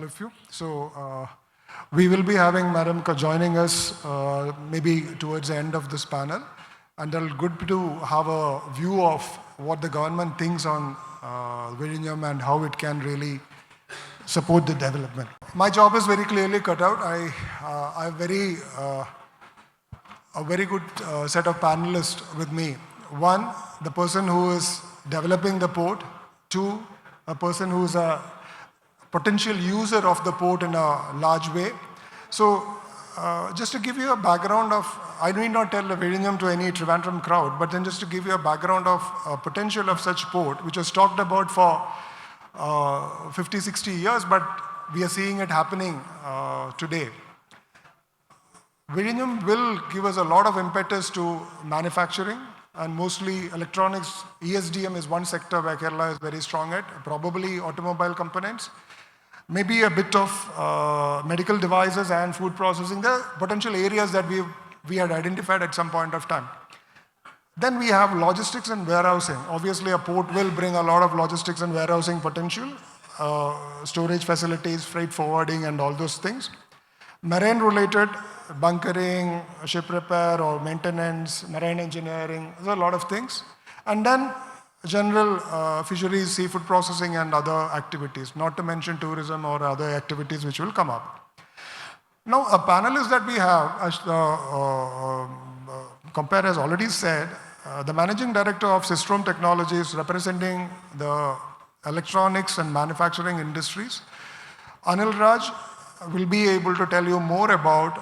of you. We will be having Madam joining us maybe towards the end of this panel, and it'll be good to have a view of what the government thinks on Vizhinjam and how it can really support the development. My job is very clearly cut out. I have a very good set of panelists with me. One, the person who is developing the port. Two, a person who is a potential user of the port in a large way. Just to give you a background of, I need not tell the Vizhinjam to any Trivandrum crowd, but then just to give you a background of potential of such port, which was talked about for 50, 60 years, but we are seeing it happening today. Vizhinjam will give us a lot of impetus to manufacturing, and mostly electronics. ESDM is one sector where Kerala is very strong at, probably automobile components, maybe a bit of medical devices and food processing, the potential areas that we had identified at some point of time. Then we have logistics and warehousing. Obviously, a port will bring a lot of logistics and warehousing potential, storage facilities, freight forwarding, and all those things. Marine related, bunkering, ship repair or maintenance, marine engineering, there's a lot of things. And then general fisheries, seafood processing and other activities, not to mention tourism or other activities which will come up. Now, a panelist that we have, as Compare has already said, the Managing Director of Systrome Technologies representing the electronics and manufacturing industries. Anil Raj will be able to tell you more about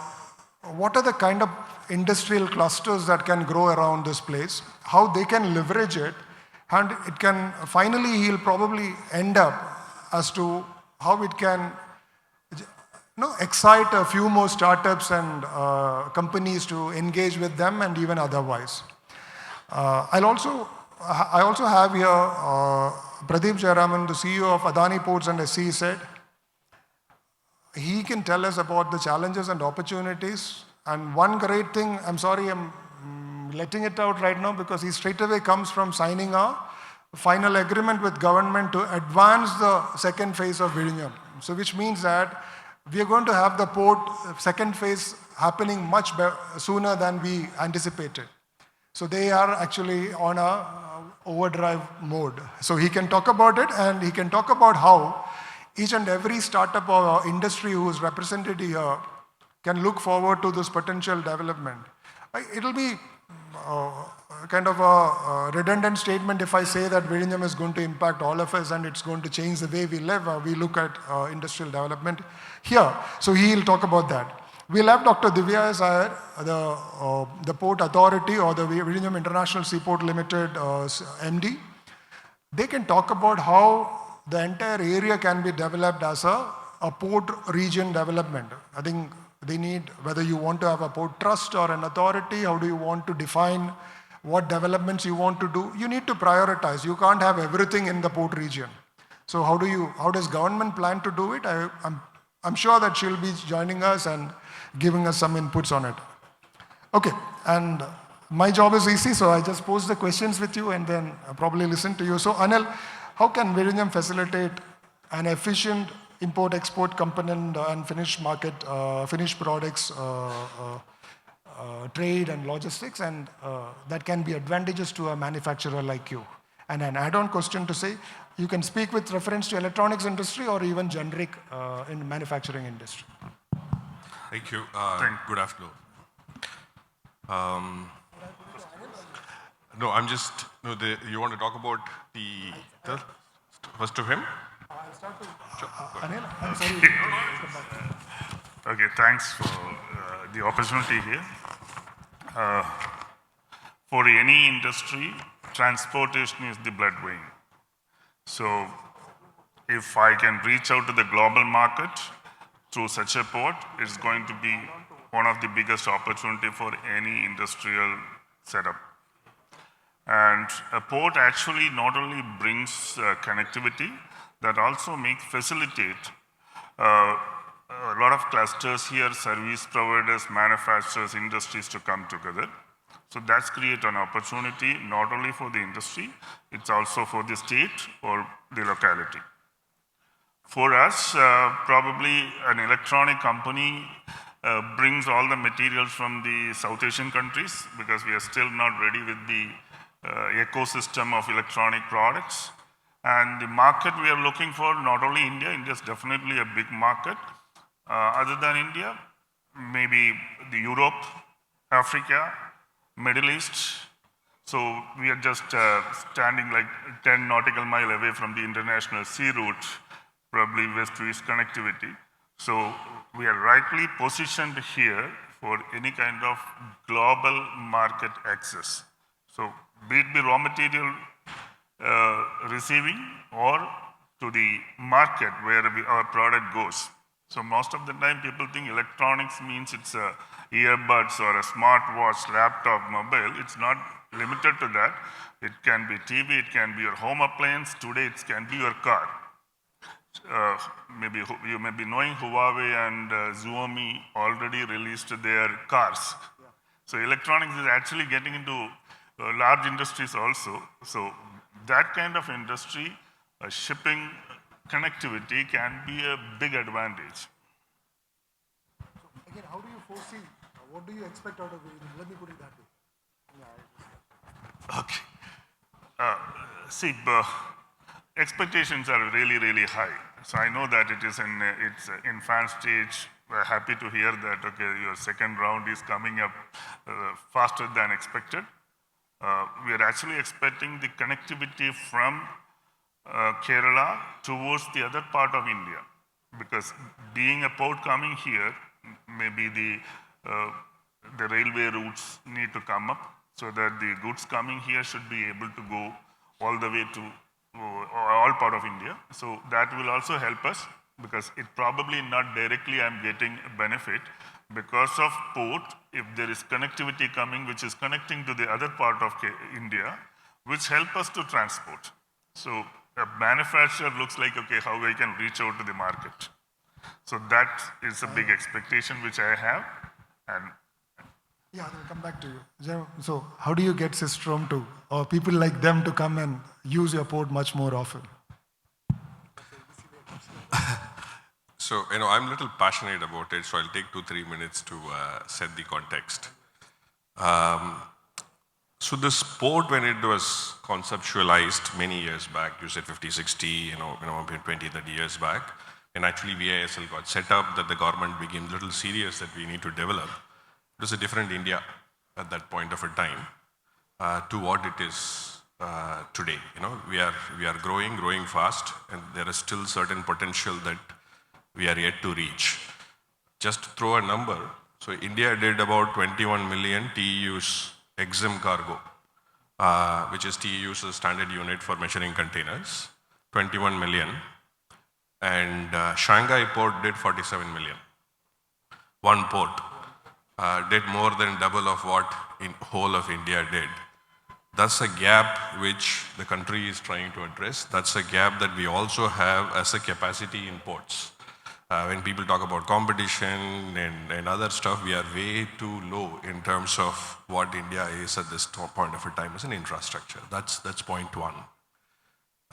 what are the kind of industrial clusters that can grow around this place, how they can leverage it, and it can, finally he'll probably end up as to how it can excite a few more startups and companies to engage with them and even otherwise. I also have here Pradeep Jayaraman, the CEO of Adani Ports and SC said. He can tell us about the challenges and opportunities. And one great thing, I'm sorry, I'm letting it out right now because he straight away comes from signing a final agreement with government to advance the second phase of Vizhinjam. So which means that we are going to have the port second phase happening much sooner than we anticipated. So they are actually on a overdrive mode. So he can talk about it, and he can talk about how each and every startup or industry who is represented here can look forward to this potential development. It'll be kind of a redundant statement if I say that Vizhinjam is going to impact all of us and it's going to change the way we live or we look at industrial development here. So he'll talk about that. We'll have Dr. Divya S Iyer, the Port Authority or the Vizhinjam International Seaport Limited MD. They can talk about how the entire area can be developed as a port region development. I think they need, whether you want to have a port trust or an authority, how do you want to define what developments you want to do? You need to prioritize. You can't have everything in the port region. So how does government plan to do it? I'm sure that she'll be joining us and giving us some inputs on it. Okay, and my job is easy, so I just pose the questions with you and then I'll probably listen to you. So Anil, how can Vizhinjam facilitate an efficient import-export component and finished market, finished products, trade and logistics, and that can be advantageous to a manufacturer like you? And an add-on question to say, you can speak with reference to electronics industry or even generic in manufacturing industry. Thank you. Good afternoon. No, I'm just, you want to talk about the first of him? I'll start with Sure. Anil. I'm sorry. Okay, thanks for the opportunity here. For any industry, transportation is the blood vein. So if I can reach out to the global market through such a port, it's going to be one of the biggest opportunity for any industrial setup. And a port actually not only brings connectivity, that also facilitate a lot of clusters here, service providers, manufacturers, industries to come together. So that's create an opportunity not only for the industry, it's also for the state or the locality. For us, probably an electronic company brings all the materials from the South Asian countries because we are still not ready with the ecosystem of electronic products. And the market we are looking for, not only India, India is definitely a big market. Other than India, maybe the Europe, Africa, Middle East. So we are just standing like 10 nautical mile away from the international sea route, probably west to east connectivity. So we are rightly positioned here for any kind of global market access. So be it the raw material receiving or to the market where our product goes. So most of the time people think electronics means it's a earbuds or a smartwatch, laptop, mobile. It's not limited to that. It can be TV, it can be your home appliance. Today it can be your car. Maybe you may be knowing Huawei and Xiaomi already released their cars. Yeah. So electronics is actually getting into large industries also. So that kind of industry, shipping connectivity can be a big advantage. So again, how do you foresee, what do you expect out of it? Let me put it that way. Okay. See, expectations are really, really high. So I know that it's in fan stage. We're happy to hear that, okay, your second round is coming up faster than expected. We are actually expecting the connectivity from Kerala towards the other part of India. Because being a port coming here, maybe the railway routes need to come up so that the goods coming here should be able to go all the way to all part of India. So that will also help us because it probably not directly I'm getting a benefit. Because of port, if there is connectivity coming which is connecting to the other part of India, which help us to transport. So a manufacturer looks like, okay, how I can reach out to the market. So that is a big expectation which I have. And yeah, I'll come back to you. So how do you get Systrome to, or people like them to come and use your port much more often? So, I'm a little passionate about it, so I'll take 2-3 minutes to set the context. So this port, when it was conceptualized many years back, you said 50, 60, 20, 30 years back, and actually VISL got set up, that the government became a little serious that we need to develop. It was a different India at that point of a time to what it is today. We are growing fast, and there is still certain potential that we are yet to reach. Just to throw a number, so India did about 21 million TEUs EXIM cargo, which is TEUs is standard unit for measuring containers, 21 million. And Shanghai port did 47 million. One port did more than double of what in whole of India did. That's a gap which the country is trying to address. That's a gap that we also have as a capacity in ports. When people talk about competition and other stuff, we are way too low in terms of what India is at this point of a time as an infrastructure. That's point one.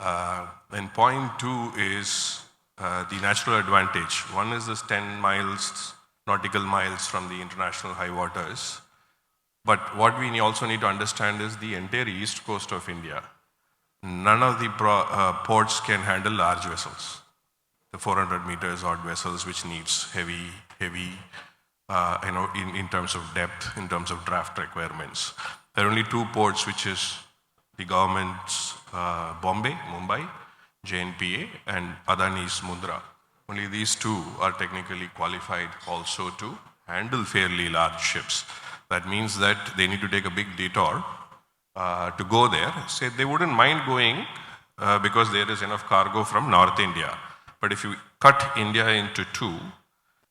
And point two is the natural advantage. One is this 10 miles, nautical miles from the international high waters. But what we also need to understand is the entire east coast of India. None of the ports can handle large vessels. The 400 meters odd vessels, which needs heavy, in terms of depth, in terms of draft requirements. There are only two ports, which is the government's Mumbai, JNPA, and Adani's Mundra. Only these two are technically qualified also to handle fairly large ships. That means that they need to take a big detour to go there. Say they wouldn't mind going because there is enough cargo from North India. But if you cut India into two,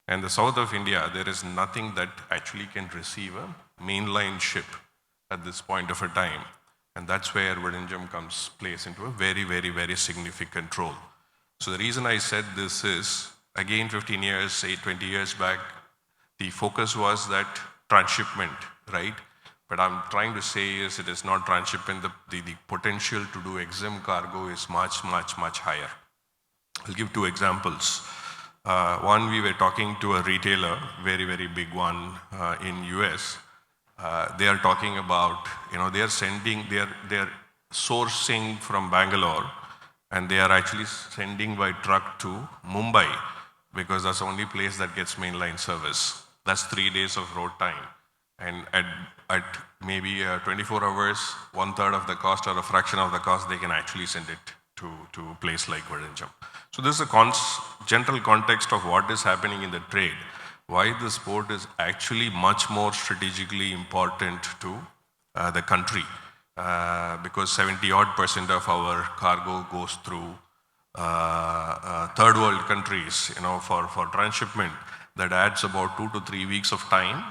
and the south of India, there is nothing that actually can receive a mainline ship at this point of a time. And that's where Vizhinjam plays into a very, very, very significant role. So the reason I said this is, again, 15 years, 20 years back, the focus was that transshipment, right? But I'm trying to say is it is not transshipment, the potential to do EXIM cargo is much, much, much higher. I'll give two examples. One, we were talking to a retailer, very, very big one in US. They are talking about, they are sending, they're sourcing from Bangalore, and they are actually sending by truck to Mumbai, because that's the only place that gets mainline service. That's 3 days of road time. And at maybe 24 hours, 1/3 of the cost or a fraction of the cost, they can actually send it to a place like Vizhinjam. So this is a general context of what is happening in the trade, why this port is actually much more strategically important to the country, because 70% of our cargo goes through third world countries, for transshipment. That adds about 2 to 3 weeks of time,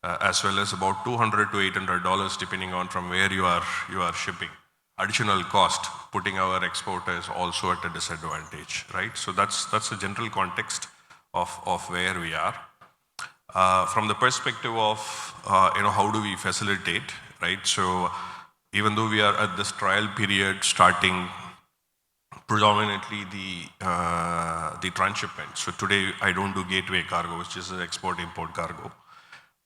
as well as about $200 to $800, depending on from where you are shipping. Additional cost, putting our exporters also at a disadvantage, right? So that's the general context of where we are. From the perspective of how do we facilitate, right? So even though we are at this trial period starting predominantly the transshipment. So today I don't do gateway cargo, which is an export-import cargo.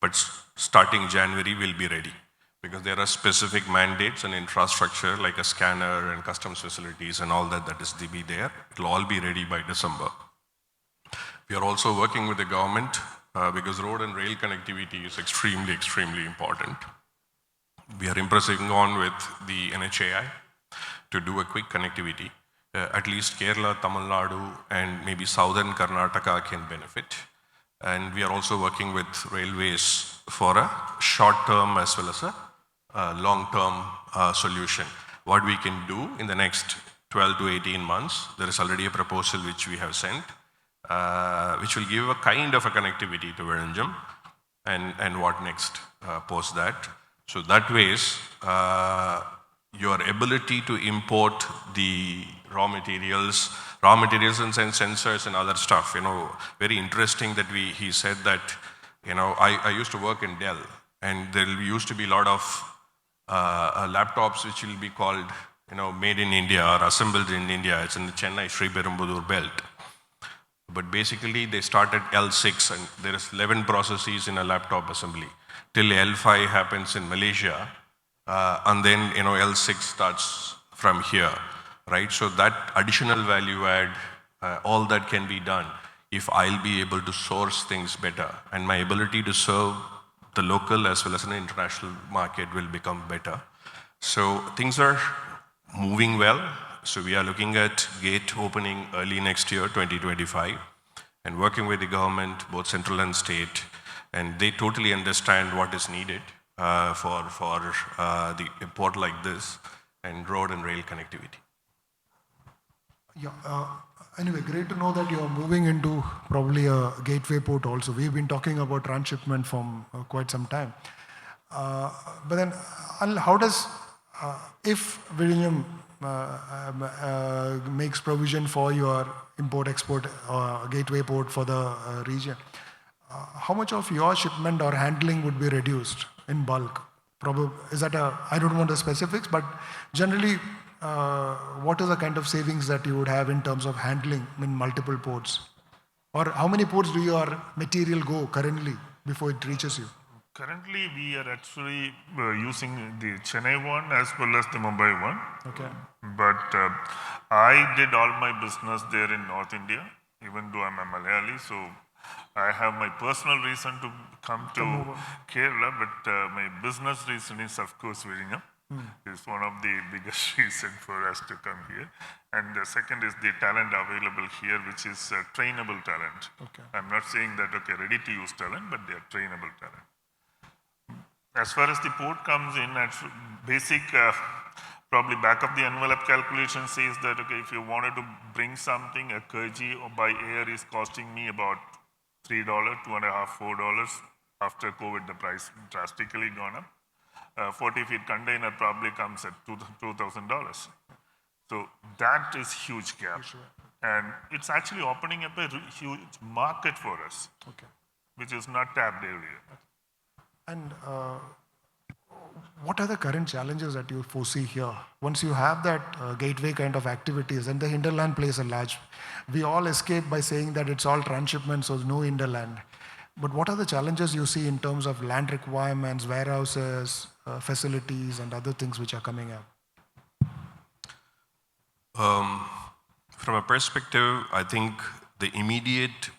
But starting January, we'll be ready, because there are specific mandates and infrastructure like a scanner and customs facilities and all that is to be there. It'll all be ready by December. We are also working with the government because road and rail connectivity is extremely, extremely important. We are impressing on with the NHAI to do a quick connectivity. At least Kerala, Tamil Nadu, and maybe southern Karnataka can benefit. And we are also working with railways for a short-term as well as a long-term solution. What we can do in the next 12 to 18 months, there is already a proposal which we have sent, which will give a kind of a connectivity to Vizhinjam, and what next post that. So that ways, your ability to import the raw materials and sensors and other stuff, very interesting that he said that, I used to work in Dell, and there used to be a lot of laptops which will be called, made in India or assembled in India. It's in the Chennai Sriperumbudur belt. But basically they started L6, and there is 11 processes in a laptop assembly till L5 happens in Malaysia, and then L6 starts from here, right? So that additional value add, all that can be done if I'll be able to source things better, and my ability to serve the local as well as an international market will become better. So things are moving well. So we are looking at gate opening early next year, 2025, and working with the government, both central and state, and they totally understand what is needed for the port like this and road and rail connectivity. Yeah. Anyway, great to know that you are moving into probably a gateway port also. We've been talking about transshipment from quite some time. But then, Anil, how does, if Vizhinjam makes provision for your import-export gateway port for the region, how much of your shipment or handling would be reduced in bulk? Probably, is that I don't want the specifics, but generally, what is the kind of savings that you would have in terms of handling in multiple ports? Or how many ports do your material go currently before it reaches you? Currently, we are actually using the Chennai one as well as the Mumbai one. Okay. But I did all my business there in North India, even though I'm a Malayali. So I have my personal reason to come to Kerala, but my business reason is, of course, Vizhinjam. It's one of the biggest reasons for us to come here. And the second is the talent available here, which is trainable talent. Okay. I'm not saying that, ready to use talent, but they are trainable talent. As far as the port comes in, at basic, probably back of the envelope calculation says that, if you wanted to bring something, a kg or by air is costing me about $3, $2.5, $4. After COVID, the price drastically gone up. 40 feet container probably comes at $2,000. So that is huge gap. And it's actually opening up a huge market for us, which is not tapped earlier. And what are the current challenges that you foresee here? Once you have that gateway kind of activities, and the hinterland plays a large, we all escape by saying that it's all transshipment, so no hinterland. But what are the challenges you see in terms of land requirements, warehouses, facilities, and other things which are coming up? From a perspective, I think the immediate,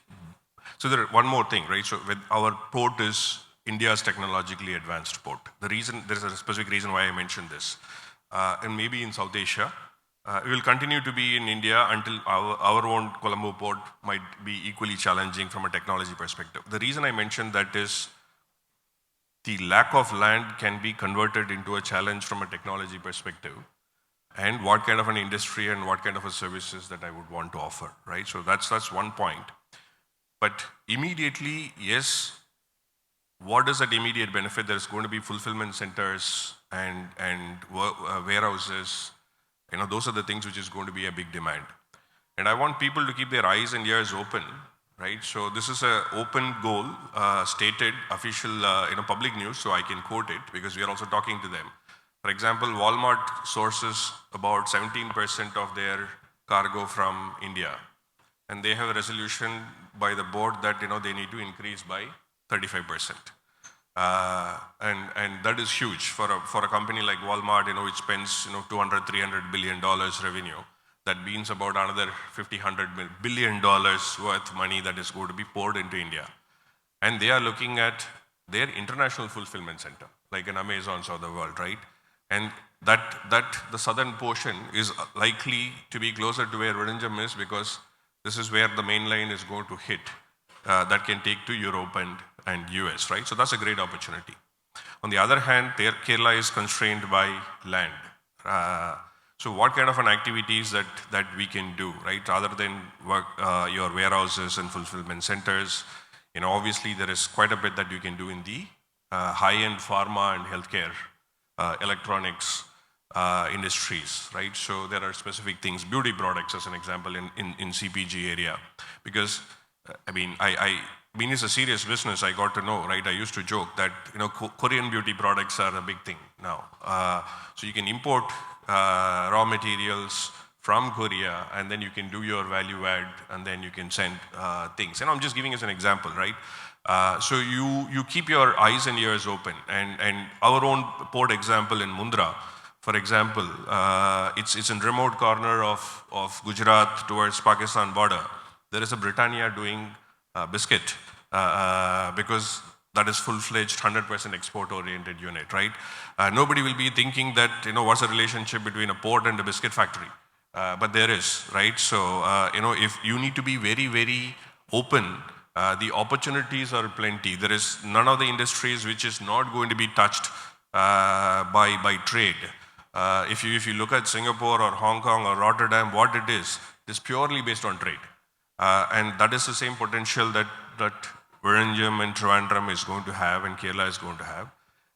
so there one more thing, right? So with our port is India's technologically advanced port. The reason, there is a specific reason why I mentioned this. And maybe in South Asia, we will continue to be in India until our own Colombo port might be equally challenging from a technology perspective. The reason I mentioned that is the lack of land can be converted into a challenge from a technology perspective, and what kind of an industry and what kind of a services that I would want to offer, right? So that's one point. But immediately, yes, what is that immediate benefit? There's going to be fulfillment centers and warehouses. You know, those are the things which is going to be a big demand. And I want people to keep their eyes and ears open, right? So this is an open goal, stated, official, public news, so I can quote it because we are also talking to them. For example, Walmart sources about 17% of their cargo from India. And they have a resolution by the board that, they need to increase by 35%. And that is huge for a company like Walmart, which spends, $200, $300 billion revenue. That means about another $50-100 billion worth money that is going to be poured into India. And they are looking at their international fulfillment center, like an Amazon's of the world, right? And that the southern portion is likely to be closer to where Vizhinjam is, because this is where the main line is going to hit. That can take to Europe and US, right? So that's a great opportunity. On the other hand, Kerala is constrained by land. So what kind of an activities that we can do, right? Other than work, your warehouses and fulfillment centers, obviously there is quite a bit that you can do in the high-end pharma and healthcare, electronics industries, right? So there are specific things, beauty products as an example in CPG area, because it's a serious business. I got to know, right? I used to joke that, Korean beauty products are a big thing now. So you can import raw materials from Korea, and then you can do your value add, and then you can send things. And I'm just giving as an example, right? So you keep your eyes and ears open. And our own port example in Mundra, for example, it's in remote corner of Gujarat towards Pakistan border. There is a Britannia doing biscuit because that is full-fledged 100% export-oriented unit, right? Nobody will be thinking that, what's the relationship between a port and a biscuit factory? But there is, right? So, if you need to be very, very open, the opportunities are plenty. There is none of the industries which is not going to be touched by trade. If you look at Singapore or Hong Kong or Rotterdam, what it is purely based on trade. And that is the same potential that Vizhinjam and Trivandrum is going to have and Kerala is going to have.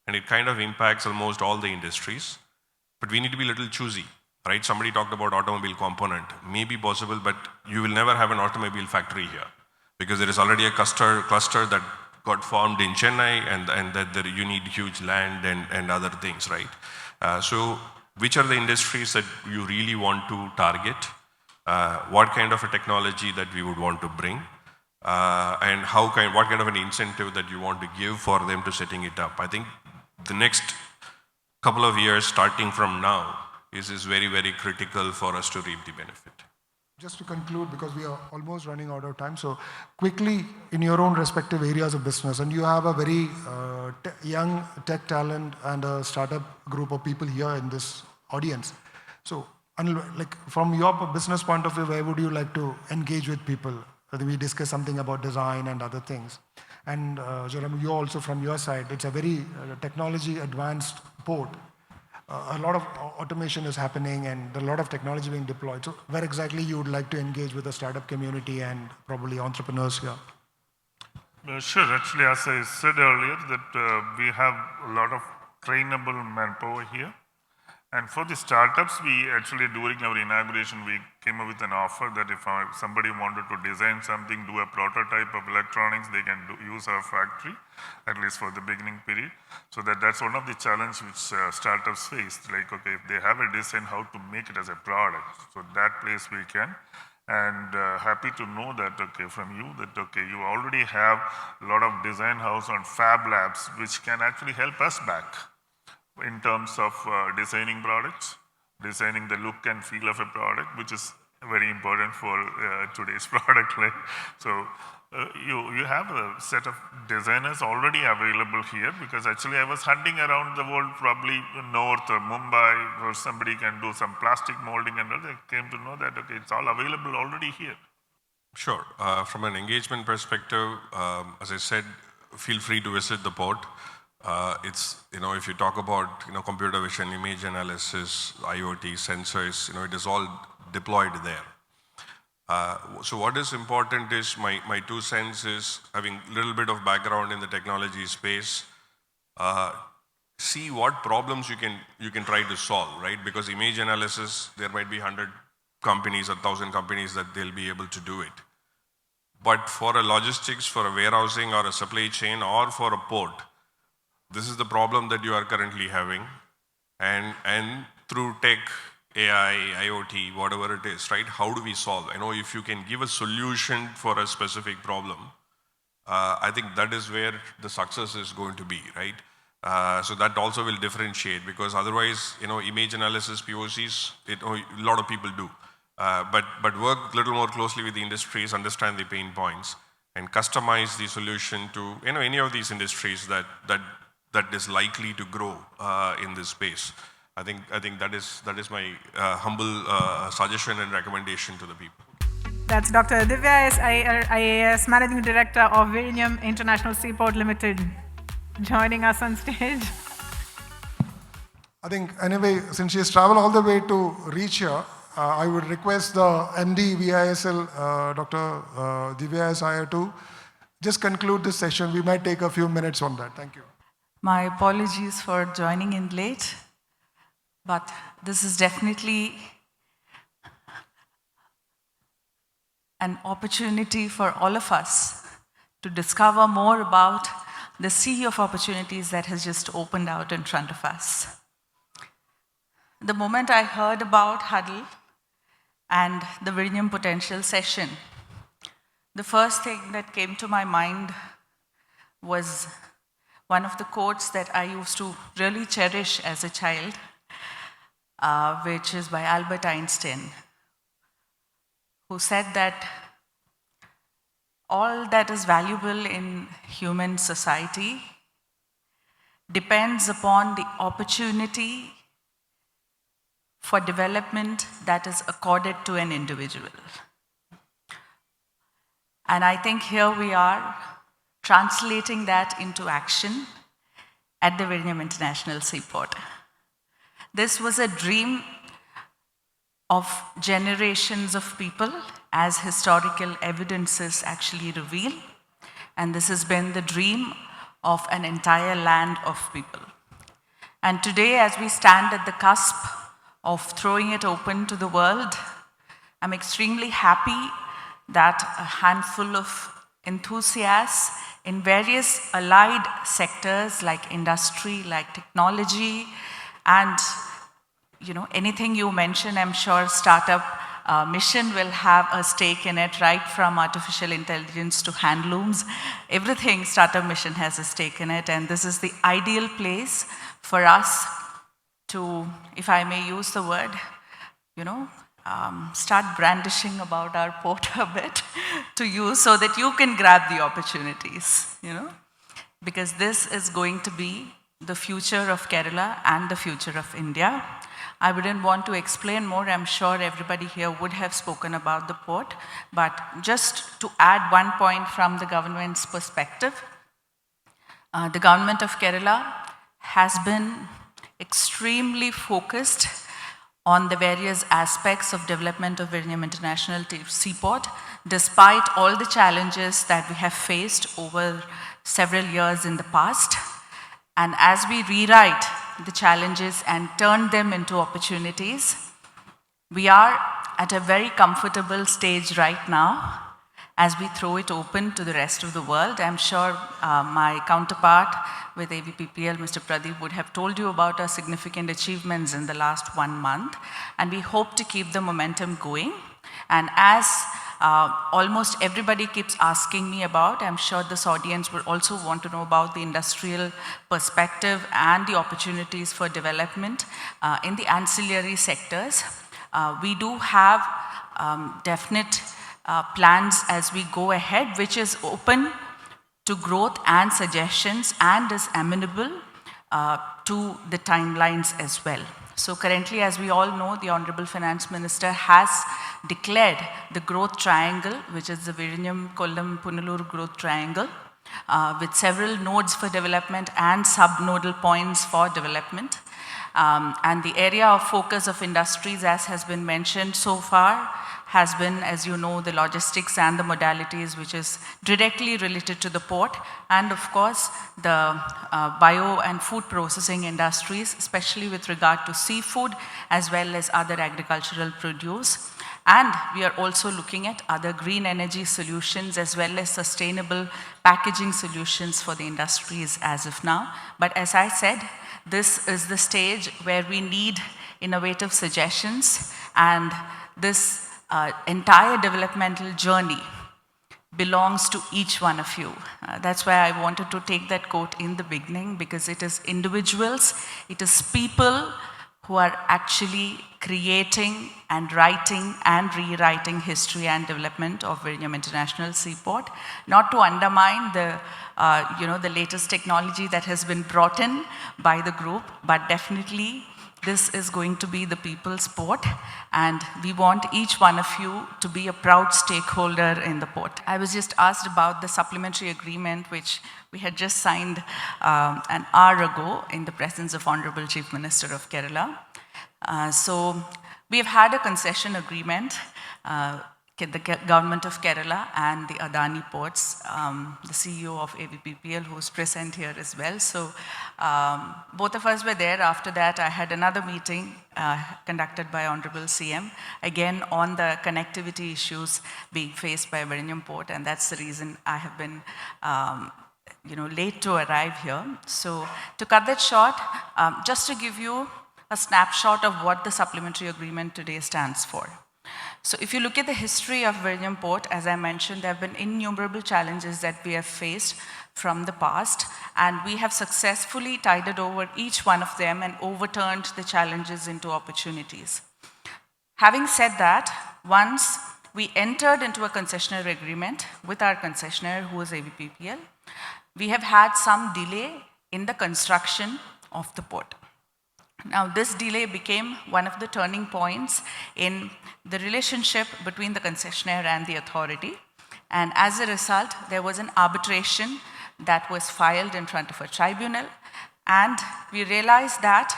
And it kind of impacts almost all the industries. But we need to be a little choosy, right? Somebody talked about automobile component. Maybe possible, but you will never have an automobile factory here, because there is already a cluster that got formed in Chennai, and that there you need huge land and other things, right? So which are the industries that you really want to target? What kind of a technology that we would want to bring? And what kind of an incentive that you want to give for them to setting it up? I think the next couple of years, starting from now, is very, very critical for us to reap the benefit. Just to conclude, because we are almost running out of time, so quickly, in your own respective areas of business, and you have a very young tech talent and a startup group of people here in this audience. So, from your business point of view, where would you like to engage with people? We discuss something about design and other things. And Jayaraman, you also from your side, it's a very technology advanced port. A lot of automation is happening and a lot of technology being deployed. So where exactly you would like to engage with the startup community and probably entrepreneurs here? Sure. Actually, as I said earlier, that we have a lot of trainable manpower here. And for the startups, we actually, during our inauguration, we came up with an offer that if somebody wanted to design something, do a prototype of electronics, they can use our factory, at least for the beginning period. So that's one of the challenges which startups face. Like, okay, if they have a design, how to make it as a product. So that place we can. And happy to know that, okay, from you, that, okay, you already have a lot of design house and fab labs, which can actually help us back in terms of designing products, designing the look and feel of a product, which is very important for today's product. Right? So you have a set of designers already available here, because actually I was hunting around the world, probably north or Mumbai, where somebody can do some plastic molding, and I came to know that, okay, it's all available already here. Sure. From an engagement perspective, as I said, feel free to visit the port. It's, if you talk about, computer vision, image analysis, IoT, sensors, it is all deployed there. So what is important is, my 2 cents is, having a little bit of background in the technology space, see what problems you can try to solve, right? Because image analysis, there might be 100 companies or 1,000 companies that they'll be able to do it. But for a logistics, for a warehousing or a supply chain or for a port, this is the problem that you are currently having, and through tech, AI, IoT, whatever it is, right? How do we solve? If you can give a solution for a specific problem, I think that is where the success is going to be, right? So that also will differentiate, because otherwise, image analysis, POCs, a lot of people do. But work a little more closely with the industries, understand the pain points, and customize the solution to any of these industries that is likely to grow in this space. I think that is my humble suggestion and recommendation to the people. That's Dr. Divya S Iyer IAS, Managing Director of Vizhinjam International Seaport Limited, joining us on stage. I think, anyway, since she has traveled all the way to reach here, I would request the MD VISL, Dr. Divya S Iyer, to just conclude this session. We might take a few minutes on that. Thank you. My apologies for joining in late, but this is definitely an opportunity for all of us to discover more about the sea of opportunities that has just opened out in front of us. The moment I heard about Huddle and the Vizhinjam Potential session, the first thing that came to my mind was one of the quotes that I used to really cherish as a child, which is by Albert Einstein, who said that all that is valuable in human society depends upon the opportunity for development that is accorded to an individual. And I think here we are translating that into action at the Vizhinjam International Seaport. This was a dream of generations of people, as historical evidences actually reveal, and this has been the dream of an entire land of people. And today, as we stand at the cusp of throwing it open to the world, I'm extremely happy that a handful of enthusiasts in various allied sectors like industry, like technology, and anything you mention, I'm sure startup mission will have a stake in it, right from artificial intelligence to handlooms. Everything startup mission has a stake in it, and this is the ideal place for us to, if I may use the word, start brandishing about our port a bit to you, so that you can grab the opportunities, because this is going to be the future of Kerala and the future of India. I wouldn't want to explain more. I'm sure everybody here would have spoken about the port, but just to add one point from the government's perspective, the government of Kerala has been extremely focused on the various aspects of development of Vizhinjam International Seaport, despite all the challenges that we have faced over several years in the past. And as we rewrite the challenges and turn them into opportunities. We are at a very comfortable stage right now as we throw it open to the rest of the world. I'm sure my counterpart with AVPPL, Mr. Pradeep, would have told you about our significant achievements in the last 1 month, and we hope to keep the momentum going. And as almost everybody keeps asking me about, I'm sure this audience will also want to know about the industrial perspective and the opportunities for development in the ancillary sectors. We do have definite plans as we go ahead, which is open to growth and suggestions and is amenable to the timelines as well. So currently, as we all know, the Honorable Finance Minister has declared the growth triangle, which is the Vizhinjam, Kollam, Punalur growth triangle, with several nodes for development and sub-nodal points for development. And the area of focus of industries, as has been mentioned so far, has been, as you know, the logistics and the modalities, which is directly related to the port, and of course, the bio and food processing industries, especially with regard to seafood, as well as other agricultural produce. And we are also looking at other green energy solutions as well as sustainable packaging solutions for the industries as of now. But as I said, this is the stage where we need innovative suggestions, and this entire developmental journey belongs to each one of you. That's why I wanted to take that quote in the beginning, because it is individuals, it is people who are actually creating and writing and rewriting history and development of Vizhinjam International Seaport. Not to undermine the the latest technology that has been brought in by the group, but definitely this is going to be the people's port, and we want each one of you to be a proud stakeholder in the port. I was just asked about the supplementary agreement, which we had just signed an hour ago in the presence of Honorable Chief Minister of Kerala. So we have had a concession agreement, the government of Kerala and the Adani ports, the CEO of AVPPL, who's present here as well. So both of us were there. After that, I had another meeting conducted by Honorable CM, again on the connectivity issues being faced by Vizhinjam Port, and that's the reason I have been late to arrive here. So to cut that short, just to give you a snapshot of what the supplementary agreement today stands for. So if you look at the history of Vizhinjam Port, as I mentioned, there have been innumerable challenges that we have faced from the past, and we have successfully tided over each one of them and overturned the challenges into opportunities. Having said that, once we entered into a concessionary agreement with our concessionaire, who is AVPPL, we have had some delay in the construction of the port. Now, this delay became one of the turning points in the relationship between the concessionaire and the authority. And as a result, there was an arbitration that was filed in front of a tribunal. And we realized that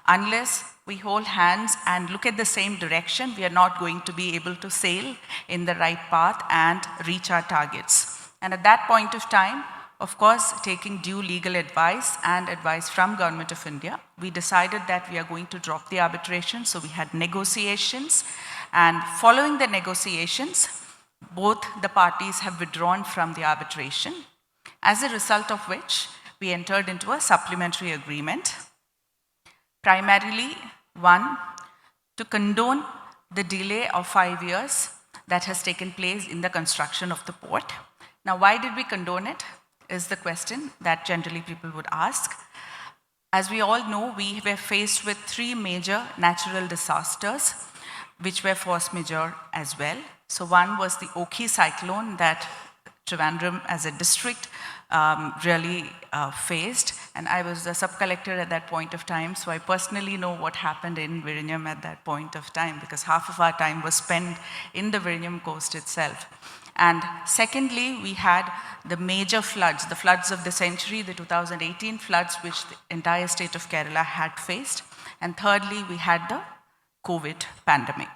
unless we hold hands and look at the same direction, we are not going to be able to sail in the right path and reach our targets. And at that point of time, of course, taking due legal advice and advice from Government of India, we decided that we are going to drop the arbitration. So we had negotiations, and following the negotiations, both the parties have withdrawn from the arbitration, as a result of which we entered into a supplementary agreement. Primarily, one, to condone the delay of 5 years that has taken place in the construction of the port. Now, why did we condone it? Is the question that generally people would ask. As we all know, we were faced with 3 major natural disasters, which were force majeure as well. So one was the Oki cyclone that Trivandrum as a district really faced. And I was the sub-collector at that point of time, so I personally know what happened in Vizhinjam at that point of time, because half of our time was spent in the Vizhinjam coast itself. And secondly, we had the major floods, the floods of the century, the 2018 floods, which the entire state of Kerala had faced. And thirdly, we had the COVID pandemic.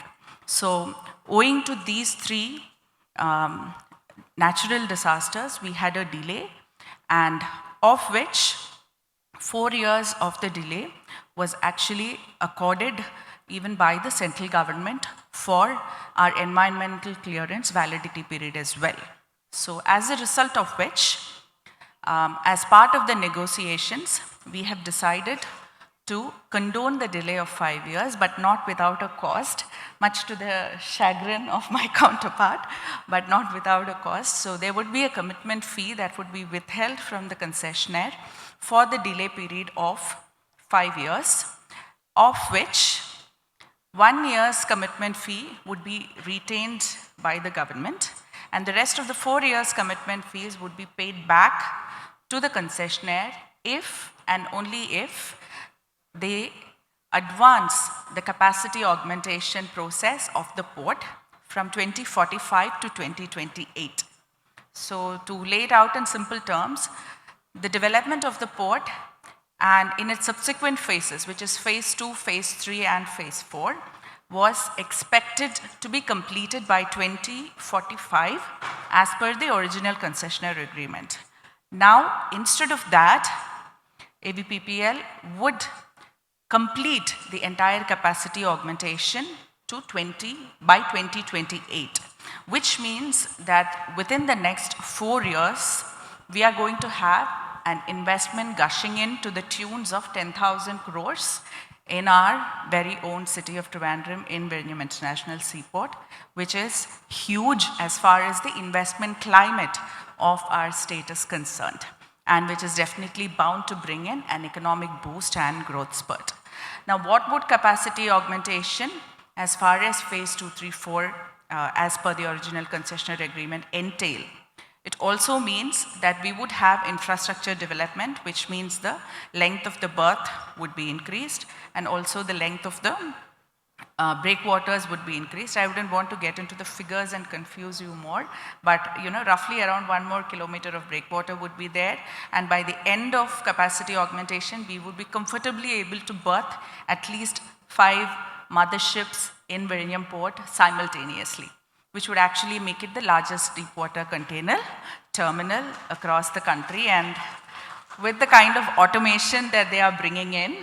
So owing to these 3 natural disasters, we had a delay, and of which 4 years of the delay was actually accorded even by the central government for our environmental clearance validity period as well. So as a result of which, as part of the negotiations, we have decided to condone the delay of 5 years, but not without a cost, much to the chagrin of my counterpart, but not without a cost. So there would be a commitment fee that would be withheld from the concessionaire for the delay period of 5 years, of which 1 year's commitment fee would be retained by the government, and the rest of the 4 years commitment fees would be paid back to the concessionaire if and only if they advance the capacity augmentation process of the port from 2045 to 2028. So to lay it out in simple terms, the development of the port and in its subsequent phases, which is phase 2, phase 3 and phase 4, was expected to be completed by 2045 as per the original concessionaire agreement. Now, instead of that, AVPPL would complete the entire capacity augmentation by 2028, which means that within the next 4 years, we are going to have an investment gushing in to the tunes of 10,000 crores in our very own city of Trivandrum in Vizhinjam International Seaport, which is huge as far as the investment climate of our state is concerned, and which is definitely bound to bring in an economic boost and growth spurt. Now, what would capacity augmentation as far as phase 2, 3, 4 as per the original concessionaire agreement entail? It also means that we would have infrastructure development, which means the length of the berth would be increased and also the length of the breakwaters would be increased. I wouldn't want to get into the figures and confuse you more, but roughly around 1 more kilometer of breakwater would be there, and by the end of capacity augmentation, we would be comfortably able to berth at least 5 motherships in Vizhinjam Port simultaneously, which would actually make it the largest deepwater container terminal across the country. And with the kind of automation that they are bringing in,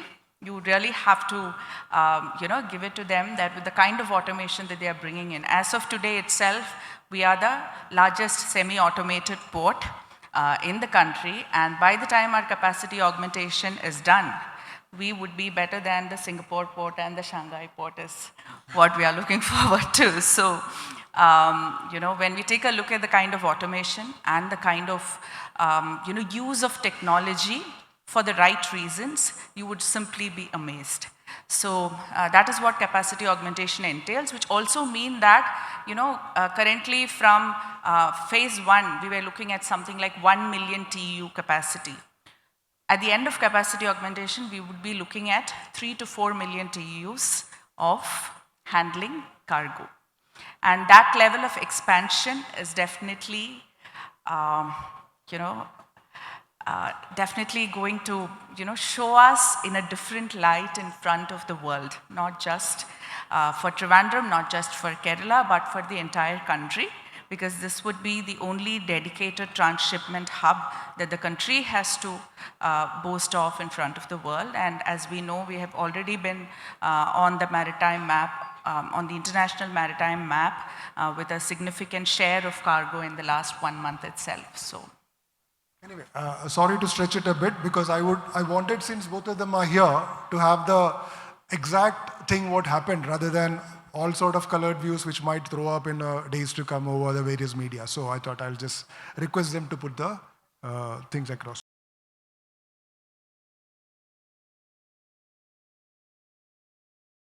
you really have to, give it to them that with the kind of automation that they are bringing in. As of today itself, we are the largest semi-automated port in the country, and by the time our capacity augmentation is done, we would be better than the Singapore port and the Shanghai port is what we are looking forward to. So, when we take a look at the kind of automation and the kind of, use of technology for the right reasons, you would simply be amazed. So that is what capacity augmentation entails, which also mean that, currently from phase 1, we were looking at something like 1 million TEU capacity. At the end of capacity augmentation, we would be looking at 3 to 4 million TEUs of handling cargo. And that level of expansion is definitely, definitely going to, show us in a different light in front of the world, not just for Trivandrum, not just for Kerala, but for the entire country, because this would be the only dedicated transshipment hub that the country has to boast of in front of the world. And as we know, we have already been on the maritime map, on the international maritime map, with a significant share of cargo in the last 1 month itself. So. Anyway, sorry to stretch it a bit, because I wanted, since both of them are here, to have the exact thing what happened rather than all sort of colored views which might throw up in days to come over the various media. So I thought I'll just request them to put the things across.